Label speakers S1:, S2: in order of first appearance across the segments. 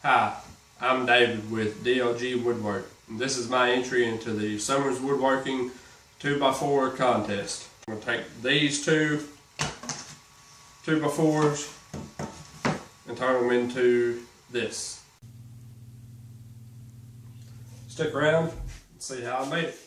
S1: Hi, I'm David with dlgWoodWork. This is my entry into the Summers Woodworking 2x4 contest. I'm going to take these two 2x4s and turn them into this. Stick around and see how I made it.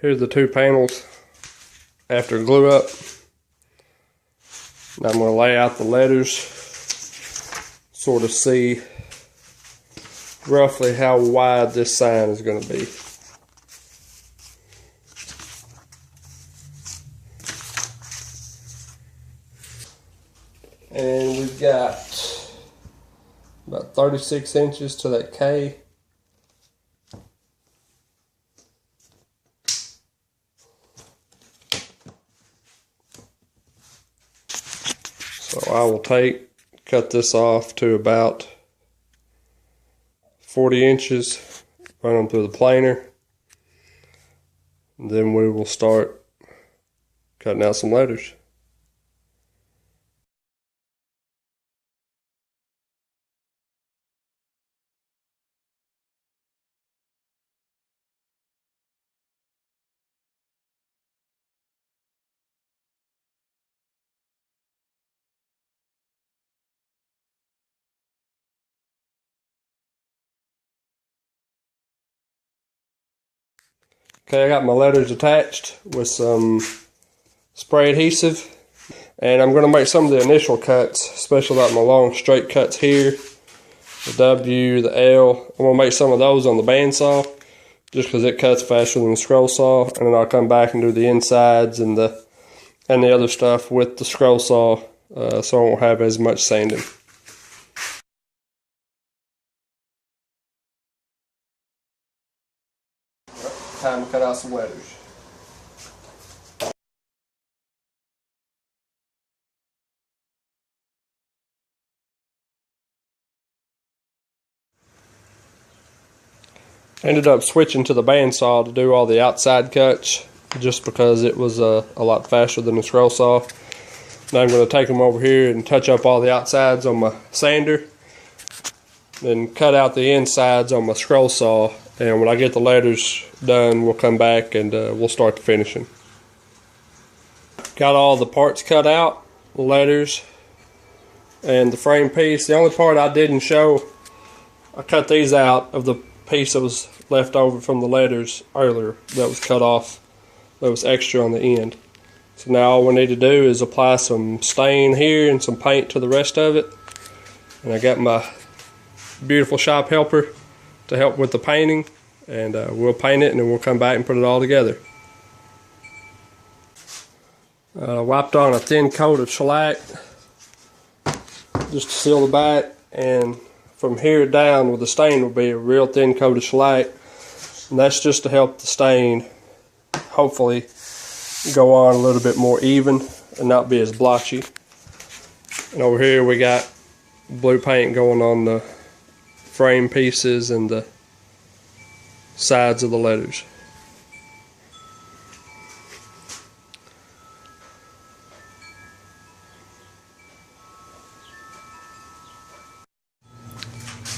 S1: Here's the two panels after glue up. Now I'm going to lay out the letters, sort of see roughly how wide this sign is going to be. And we've got about 36 inches to that K. So I will cut this off to about 40 inches, run them through the planer, and then we will start cutting out some letters. Okay, I got my letters attached with some spray adhesive, and I'm going to make some of the initial cuts, especially like my long straight cuts here, the W, the L. I'm going to make some of those on the bandsaw just because it cuts faster than the scroll saw, and then I'll come back and do the insides and the other stuff with the scroll saw, so I won't have as much sanding. Time to cut out some letters. Ended up switching to the bandsaw to do all the outside cuts just because it was a lot faster than the scroll saw. Now I'm going to take them over here and touch up all the outsides on my sander, then cut out the insides on my scroll saw. And when I get the letters done, we'll come back and we'll start the finishing. Got all the parts cut out, the letters, and the frame piece. The only part I didn't show, I cut these out of the piece that was left over from the letters earlier that was cut off, that was extra on the end. So now all we need to do is apply some stain here and some paint to the rest of it. And I got my beautiful shop helper to help with the painting, and we'll paint it and then we'll come back and put it all together. Wiped on a thin coat of shellac just to seal the back, and from here down where the stain will be a real thin coat of shellac, and that's just to help the stain hopefully go on a little bit more even and not be as blotchy. And over here we got blue paint going on the frame pieces and the sides of the letters.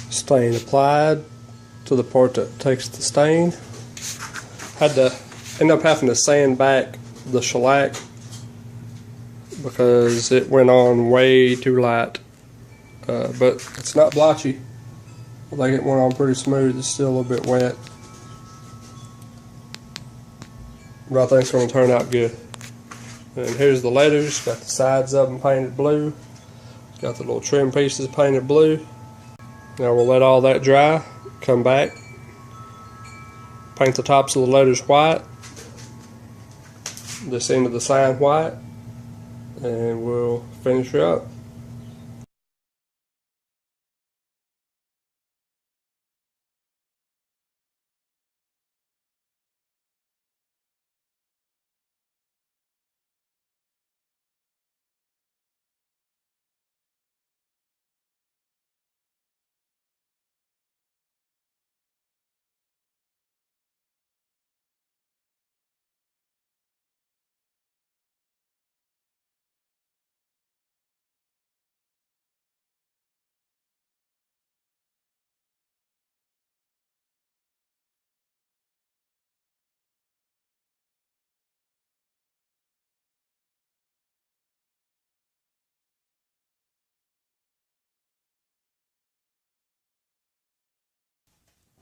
S1: Stain applied to the part that takes the stain. Had to end up having to sand back the shellac because it went on way too light, but it's not blotchy. I think it went on pretty smooth. It's still a little bit wet, but I think it's going to turn out good. And here's the letters. Got the sides of them painted blue. Got the little trim pieces painted blue. Now we'll let all that dry. Come back. Paint the tops of the letters white. This end of the sign white. And we'll finish her up.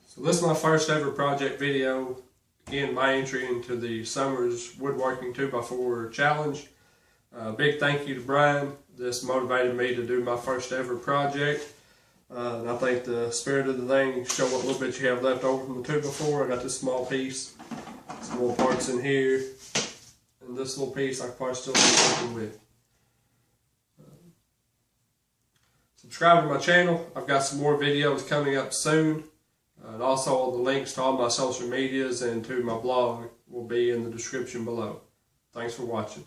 S1: So this is my first ever project video. Again, my entry into the Summers Woodworking 2x4 challenge. Big thank you to Brian. This motivated me to do my first ever project. And I think the spirit of the thing, show what little bit you have left over from the 2x4. I got this small piece, some little parts in here, and this little piece I could probably still be working with. Subscribe to my channel. I've got some more videos coming up soon. And also all the links to all my social medias and to my blog will be in the description below. Thanks for watching.